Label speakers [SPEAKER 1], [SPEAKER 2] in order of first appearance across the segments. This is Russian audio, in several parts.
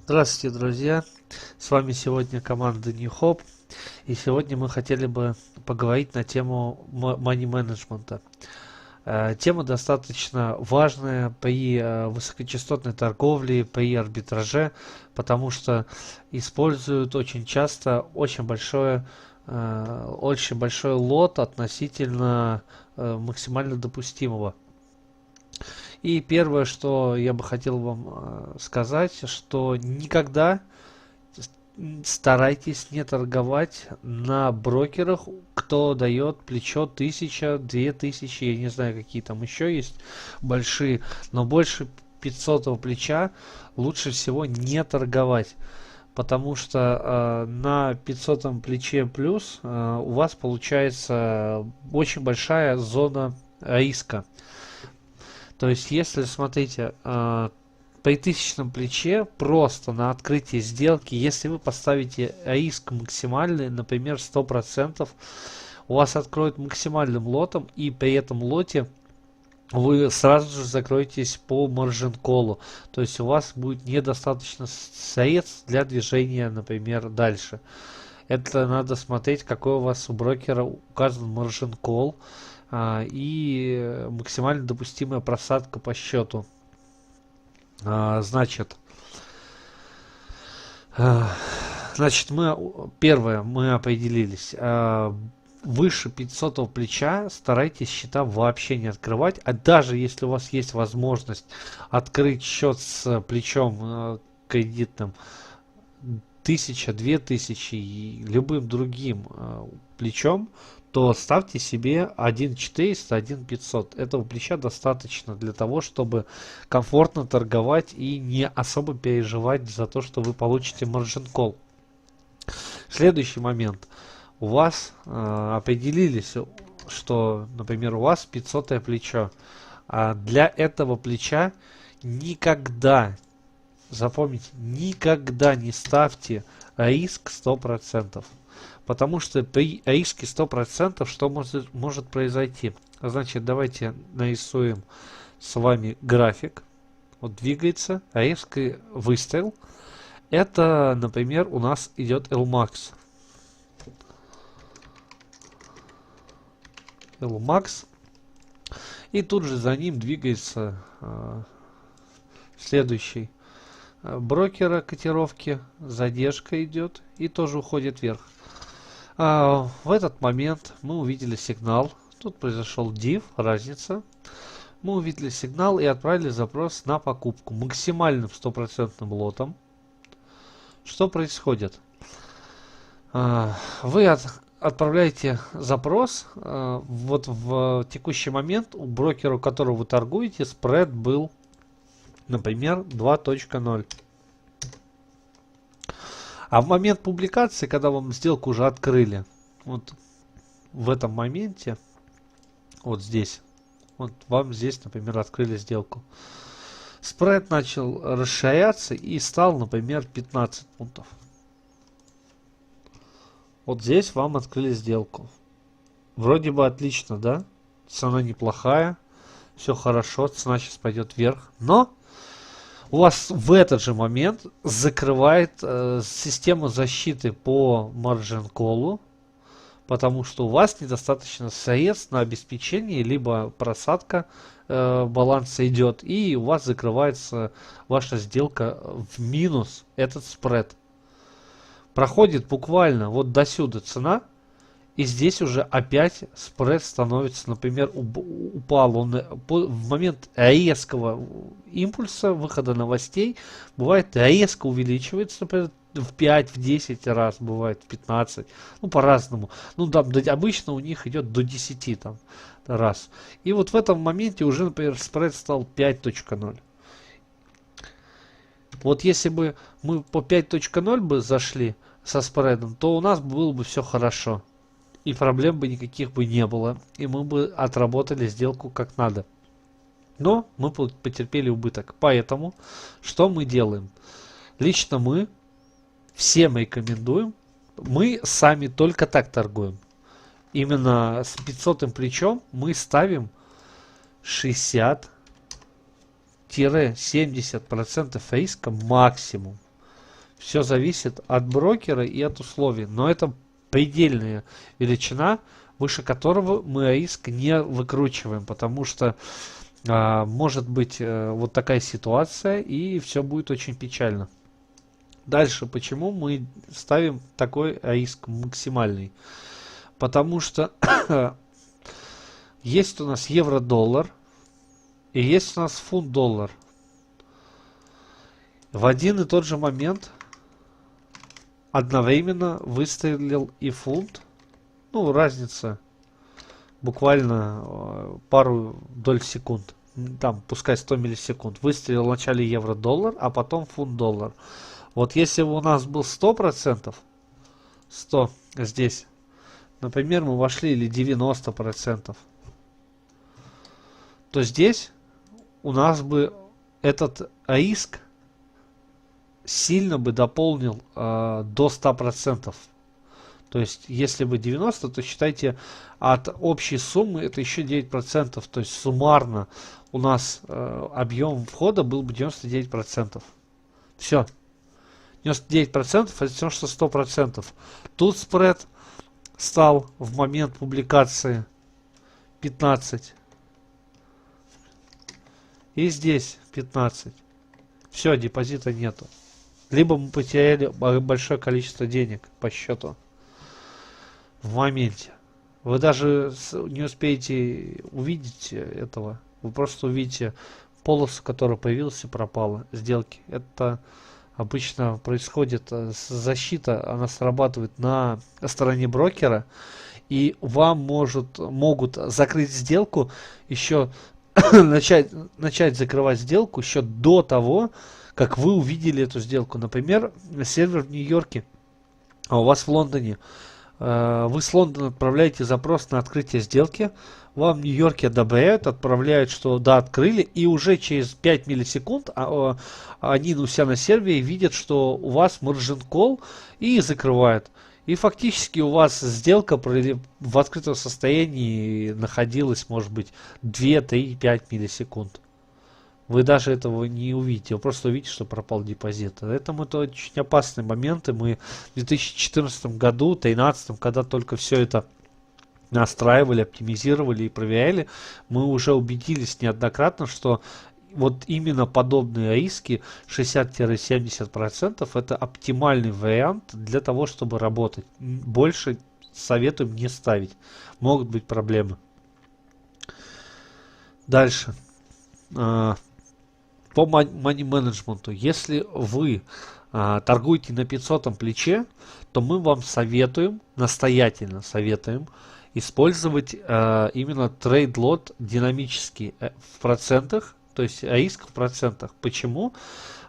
[SPEAKER 1] Здравствуйте, друзья! С вами сегодня команда New Hope, и сегодня мы хотели бы поговорить на тему money менеджмента. Тема достаточно важная при высокочастотной торговле, при арбитраже, потому что используют очень часто очень большой лот относительно максимально допустимого. И первое, что я бы хотел вам сказать, что никогда старайтесь не торговать на брокерах, кто дает плечо 1000, 2000, я не знаю, какие там еще есть большие, но больше 500 плеча лучше всего не торговать. Потому что на 500 плече плюс у вас получается очень большая зона риска. То есть, если, смотрите, при тысячном плече просто на открытие сделки, если вы поставите риск максимальный, например, 100%, у вас откроют максимальным лотом, и при этом лоте вы сразу же закроетесь по маржин колу. То есть у вас будет недостаточно средств для движения, например, дальше. Это надо смотреть, какой у вас у брокера указан маржин кол и максимально допустимая просадка по счету. Значит, значит, мы определились. Выше 500 плеча старайтесь счета вообще не открывать. А даже если у вас есть возможность открыть счет с плечом кредитным 1000, 2000 и любым другим плечом, то ставьте себе 1400, 1500. Этого плеча достаточно для того, чтобы комфортно торговать и не особо переживать за то, что вы получите маржин кол. Следующий момент. У вас определились, что, например, у вас 500 плечо. А для этого плеча никогда, запомните, никогда не ставьте риск 100%. Потому что при риске 100% что может произойти? Значит, давайте нарисуем с вами график. Вот двигается, резкий выстрел. Это, например, у нас идет LMAX. LMAX. И тут же за ним двигается следующий брокера котировки. Задержка идет и тоже уходит вверх. В этот момент мы увидели сигнал. Тут произошел div, разница. Мы увидели сигнал и отправили запрос на покупку максимальным 100% лотом. Что происходит? Вы отправляете запрос. Вот в текущий момент у брокера, у которого вы торгуете, спред был, например, 2.0. А в момент публикации, когда вам сделку уже открыли, вот в этом моменте, вот здесь, вот вам здесь, например, открыли сделку, спред начал расширяться и стал, например, 15 пунктов. Вот здесь вам открыли сделку. Вроде бы отлично, да? Цена неплохая, все хорошо, цена сейчас пойдет вверх, но у вас в этот же момент закрывает система защиты по маржин колу, потому что у вас недостаточно средств на обеспечение, либо просадка баланса идет, и у вас закрывается ваша сделка в минус, этот спред. Проходит буквально вот до сюда цена, и здесь уже опять спред становится, например, упал. Он в момент резкого импульса, выхода новостей, бывает резко увеличивается, например, в 5, в 10 раз, бывает в 15, ну по-разному. Ну там обычно у них идет до 10 там раз. И вот в этом моменте уже, например, спред стал 5.0. Вот если бы мы по 5.0 бы зашли со спредом, то у нас было бы все хорошо. И проблем бы никаких бы не было. И мы бы отработали сделку как надо. Но мы потерпели убыток. Поэтому что мы делаем? Лично мы всем рекомендуем. Мы сами только так торгуем. Именно с 500 плечом мы ставим 60-70% риска максимум. Все зависит от брокера и от условий. Но это предельная величина, выше которого мы АИСК не выкручиваем, потому что может быть вот такая ситуация, и все будет очень печально. Дальше, почему мы ставим такой АИСК максимальный? Потому что есть у нас евро-доллар и есть у нас фунт-доллар. В один и тот же момент одновременно выстрелил и фунт. Ну, разница буквально пару доль секунд. Там, пускай 100 миллисекунд. Выстрелил вначале евро-доллар, а потом фунт-доллар. Вот если бы у нас был 100%, 100 здесь, например, мы вошли или 90%, то здесь у нас бы этот АИСК сильно бы дополнил до 100%. То есть, если бы 90, то считайте, от общей суммы это еще 9%. То есть, суммарно у нас объем входа был бы 99%. Все. 99% это все, что 100%. Тут спред стал в момент публикации 15. И здесь 15. Все, депозита нету. Либо мы потеряли большое количество денег по счету в моменте. Вы даже не успеете увидеть этого. Вы просто увидите полосу, которая появилась и пропала. Сделки. Это обычно происходит защита, она срабатывает на стороне брокера. И вам могут закрыть сделку еще начать закрывать сделку еще до того, как вы увидели эту сделку. Например, сервер в Нью-Йорке, а у вас в Лондоне. Вы с Лондона отправляете запрос на открытие сделки, вам в Нью-Йорке одобряют, отправляют, что да, открыли, и уже через 5 миллисекунд они у себя на сервере видят, что у вас margin call, и закрывают. И фактически у вас сделка в открытом состоянии находилась, может быть, 2, 3, 5 миллисекунд. Вы даже этого не увидите, вы просто увидите, что пропал депозит. Поэтому это очень опасные моменты. Мы в 2014 году, 2013, когда только все это настраивали, оптимизировали и проверяли, мы уже убедились неоднократно, что вот именно подобные риски 60-70% это оптимальный вариант для того, чтобы работать. Больше советуем не ставить. Могут быть проблемы. Дальше. По money менеджменту, если вы торгуете на 500 плече, то мы вам советуем, настоятельно советуем, использовать именно трейд-лот динамический в процентах, то есть риск в процентах. Почему?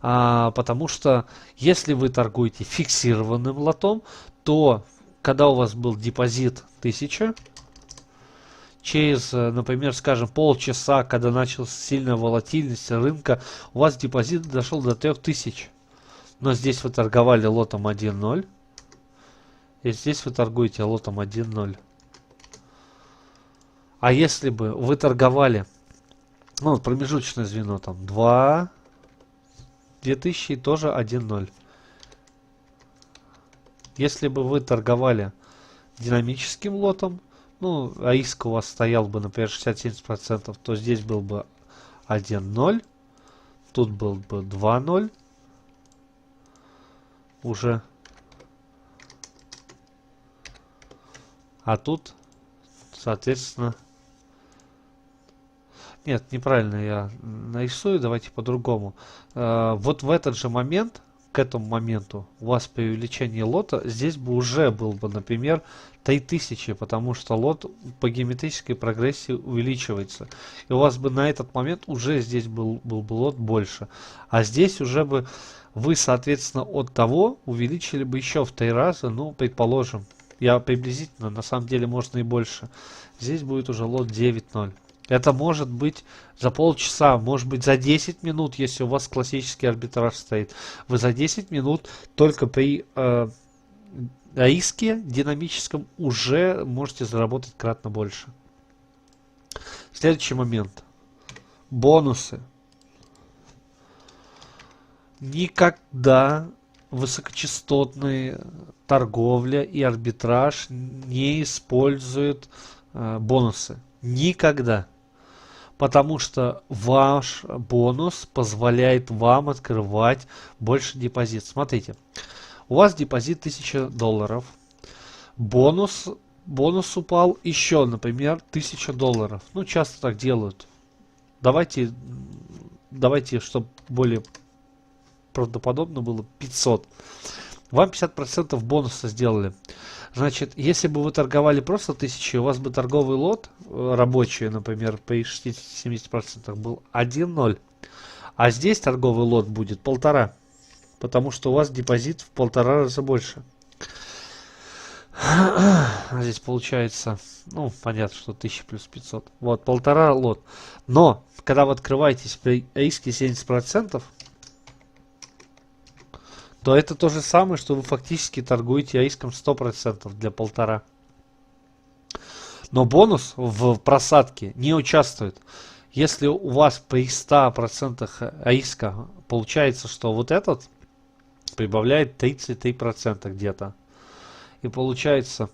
[SPEAKER 1] Потому что если вы торгуете фиксированным лотом, то когда у вас был депозит 1000, через, например, скажем, полчаса, когда началась сильная волатильность рынка, у вас депозит дошел до 3000. Но здесь вы торговали лотом 1.0. И здесь вы торгуете лотом 1.0. А если бы вы торговали, ну, промежуточное звено там 2000 и тоже 1.0. Если бы вы торговали динамическим лотом, ну, риск у вас стоял бы, например, 60-70%, то здесь был бы 1.0, тут был бы 2.0 уже, а тут, соответственно, нет, неправильно я нарисую, давайте по-другому. Вот в этот же момент, к этому моменту, у вас при увеличении лота, здесь бы уже был бы, например, 3000, потому что лот по геометрической прогрессии увеличивается. И у вас бы на этот момент уже здесь был бы лот больше. А здесь уже бы вы, соответственно, от того увеличили бы еще в 3 раза, ну, предположим. Я приблизительно, на самом деле, можно и больше. Здесь будет уже лот 9.0. Это может быть за полчаса, может быть за 10 минут, если у вас классический арбитраж стоит. Вы за 10 минут только при риске динамическом уже можете заработать кратно больше. Следующий момент. Бонусы. Никогда высокочастотной торговля и арбитраж не использует бонусы. Никогда. Потому что ваш бонус позволяет вам открывать больше депозит. Смотрите, у вас депозит $1000. Бонус упал еще, например, $1000. Ну, часто так делают. Давайте, чтобы более правдоподобно было, 500. Вам 50% бонуса сделали. Значит, если бы вы торговали просто 1000, у вас бы торговый лот рабочий, например, при 60-70% был 1,0. А здесь торговый лот будет 1,5. Потому что у вас депозит в 1,5 раза больше. Здесь получается, ну, понятно, что 1000 плюс 500. Вот, 1,5 лот. Но, когда вы открываетесь при риске 70%, то это то же самое, что вы фактически торгуете риском 100% для 1,5. Но бонус в просадке не участвует. Если у вас при 100% риска получается, что вот этот прибавляет 33% где-то. И получается,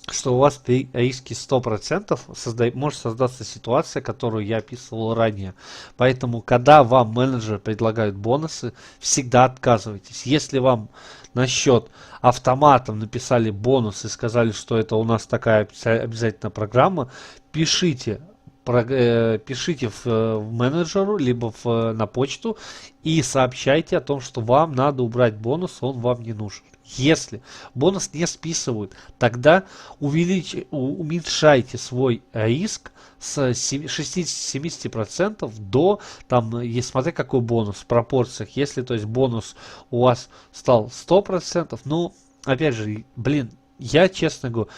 [SPEAKER 1] что у вас при риске 100% может создаться ситуация, которую я описывал ранее. Поэтому, когда вам менеджеры предлагают бонусы, всегда отказывайтесь. Если вам на счет автоматом написали бонус и сказали, что это у нас такая обязательно программа, пишите в менеджеру, либо на почту и сообщайте о том, что вам надо убрать бонус, он вам не нужен. Если бонус не списывают, тогда уменьшайте свой риск с 60-70% до, там, смотря какой бонус, в пропорциях. Если, то есть, бонус у вас стал 100%, ну, опять же, блин, я честно говорю,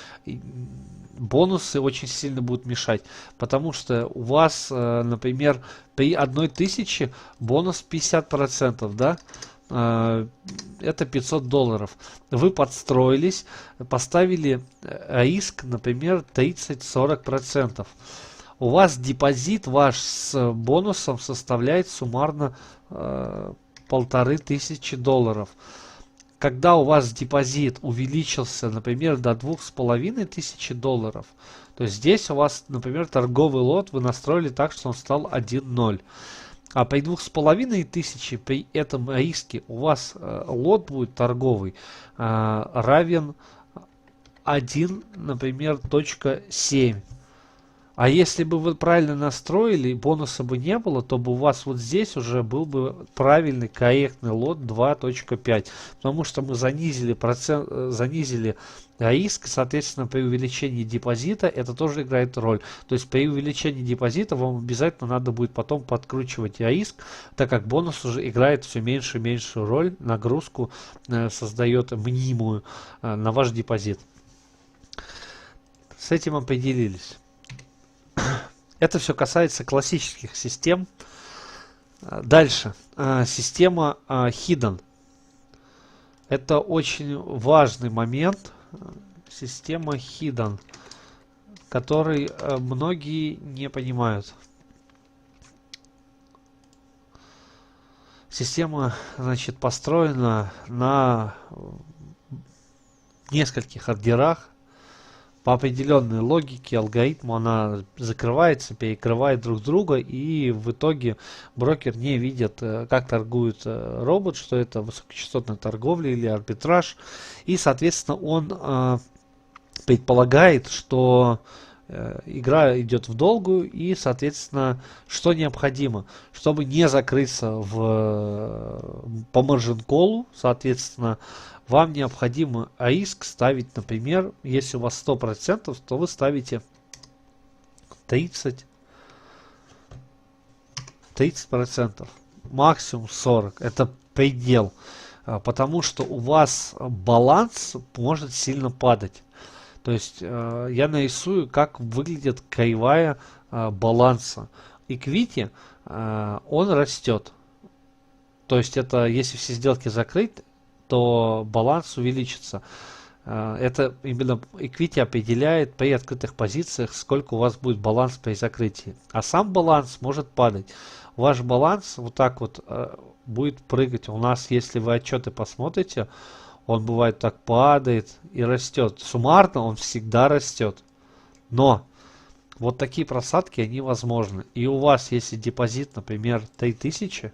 [SPEAKER 1] бонусы очень сильно будут мешать, потому что у вас, например, при 1000 бонус 50%, да? Это $500. Вы подстроились, поставили риск, например, 30-40%. У вас депозит ваш с бонусом составляет суммарно $1500. Когда у вас депозит увеличился, например, до $2500, то есть здесь у вас, например, торговый лот вы настроили так, что он стал 1,0. А при 2500 при этом риске у вас лот будет торговый равен 1, например, 0.7. А если бы вы правильно настроили, бонуса бы не было, то бы у вас вот здесь уже был бы правильный, корректный лот 2.5. Потому что мы занизили риск, соответственно, при увеличении депозита это тоже играет роль. То есть при увеличении депозита вам обязательно надо будет потом подкручивать риск, так как бонус уже играет все меньше и меньшую роль, нагрузку создает мнимую на ваш депозит. С этим определились. Это все касается классических систем. Дальше. Система Hidden. Это очень важный момент. Система Hidden, который многие не понимают. Система, значит, построена на нескольких ордерах. По определенной логике, алгоритму она закрывается, перекрывает друг друга, и в итоге брокер не видит, как торгует робот, что это высокочастотная торговля или арбитраж, и, соответственно, он предполагает, что игра идет в долгую, и, соответственно, что необходимо, чтобы не закрыться по маржин-колу, соответственно, вам необходимо риск ставить, например, если у вас 100%, то вы ставите 30%, максимум 40%. Это предел, потому что у вас баланс может сильно падать. То есть я нарисую, как выглядит кривая баланса. Equity, он растет. То есть это, если все сделки закрыть, то баланс увеличится. Это именно equity определяет при открытых позициях, сколько у вас будет баланс при закрытии. А сам баланс может падать. Ваш баланс вот так вот будет прыгать. У нас, если вы отчеты посмотрите, он бывает так падает и растет. Суммарно он всегда растет. Но вот такие просадки, они возможны. И у вас, если депозит, например, 3000,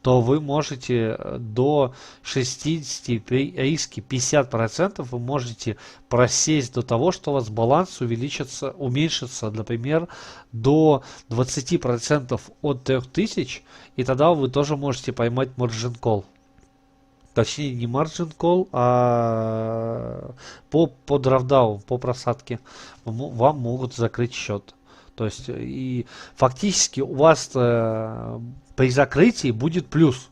[SPEAKER 1] то вы можете до 60, при риске 50% вы можете просесть до того, что у вас баланс уменьшится, например, до 20% от 3000, и тогда вы тоже можете поймать margin call. Точнее, не margin call, а по дrawdown, по просадке вам могут закрыть счет. То есть, и фактически у вас при закрытии будет плюс.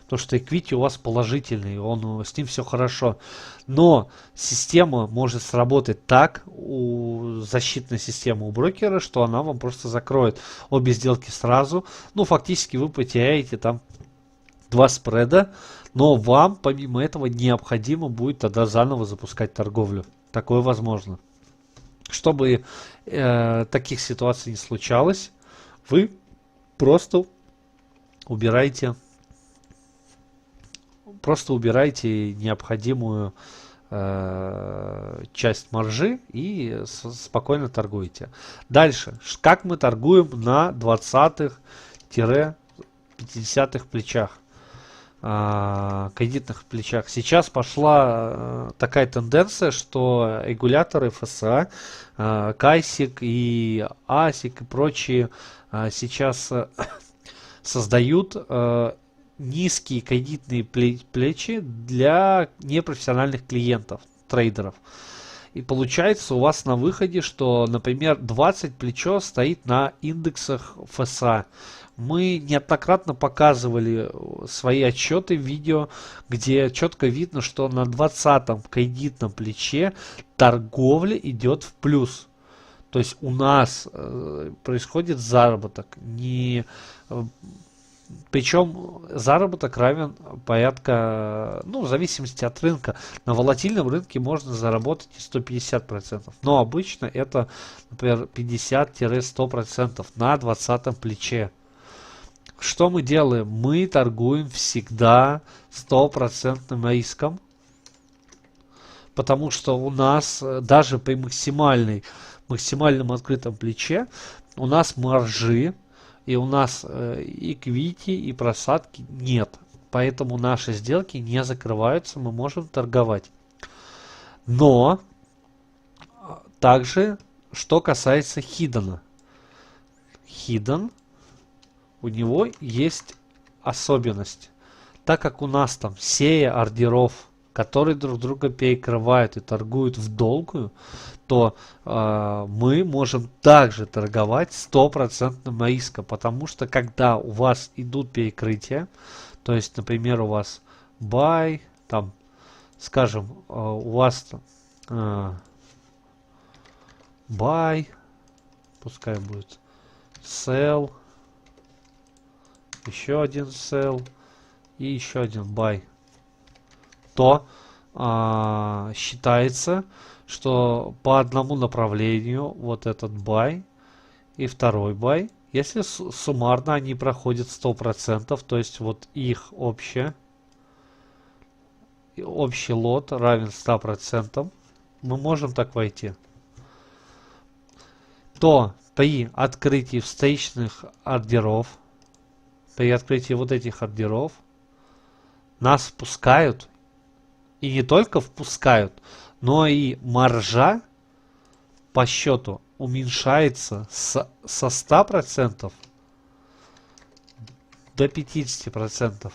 [SPEAKER 1] То, что equity у вас положительный, с ним все хорошо. Но система может сработать так, защитная система у брокера, что она вам просто закроет обе сделки сразу. Ну, фактически вы потеряете там 2 спреда, но вам помимо этого необходимо будет тогда заново запускать торговлю. Такое возможно. Чтобы таких ситуаций не случалось, вы просто убирайте необходимую часть маржи и спокойно торгуете. Дальше, как мы торгуем на 20-50 плечах, кредитных плечах. Сейчас пошла такая тенденция, что регуляторы ФСА, КАСИК и АСИК и прочие сейчас создают низкие кредитные плечи для непрофессиональных клиентов, трейдеров. И получается у вас на выходе, что, например, 20 плечо стоит на индексах ФСА. Мы неоднократно показывали свои отчеты в видео, где четко видно, что на 20-м кредитном плече торговля идет в плюс. То есть у нас происходит заработок. Причем заработок равен порядка, в зависимости от рынка. На волатильном рынке можно заработать и 150%. Но обычно это, например, 50-100% на 20-м плече. Что мы делаем? Мы торгуем всегда 100% риском. Потому что у нас даже при максимальном открытом плече у нас маржи, и у нас equity и просадки нет. Поэтому наши сделки не закрываются, мы можем торговать. Но также, что касается хиддена. Хидден, у него есть особенность. Так как у нас там серия ордеров, которые друг друга перекрывают и торгуют в долгую, то мы можем также торговать 100% риска, потому что когда у вас идут перекрытия, то есть, например, у вас buy, там, скажем, у вас там buy, пускай будет sell, еще один sell и еще один buy, то считается, что по одному направлению вот этот buy и второй buy, если суммарно они проходят 100%, то есть вот их общий лот равен 100%, мы можем так войти, то при открытии встречных ордеров, при открытии вот этих ордеров, нас впускают, и не только впускают, но и маржа по счету уменьшается со 100% до 50%.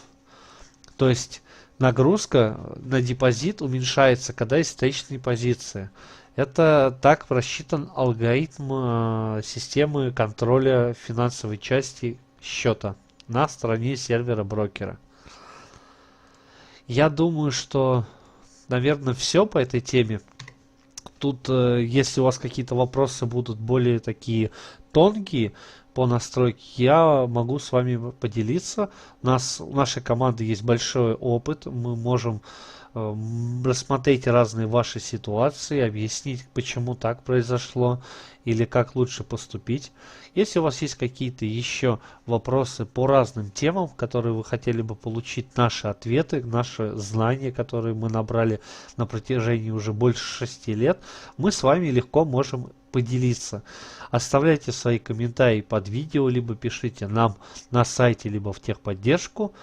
[SPEAKER 1] То есть нагрузка на депозит уменьшается, когда есть встречные позиции. Это так рассчитан алгоритм системы контроля финансовой части счета на стороне сервера брокера. Я думаю, что, наверное, все по этой теме. Тут, если у вас какие-то вопросы будут более такие тонкие, по настройке, я могу с вами поделиться. У нашей команды есть большой опыт, мы можем рассмотреть разные ваши ситуации, объяснить, почему так произошло или как лучше поступить. Если у вас есть какие-то еще вопросы по разным темам, которые вы хотели бы получить наши ответы, наши знания, которые мы набрали на протяжении уже больше 6 лет, мы с вами легко можем поделиться. Оставляйте свои комментарии под видео, либо пишите нам на сайте, либо в техподдержку.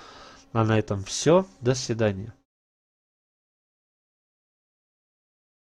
[SPEAKER 1] А на этом все. До свидания.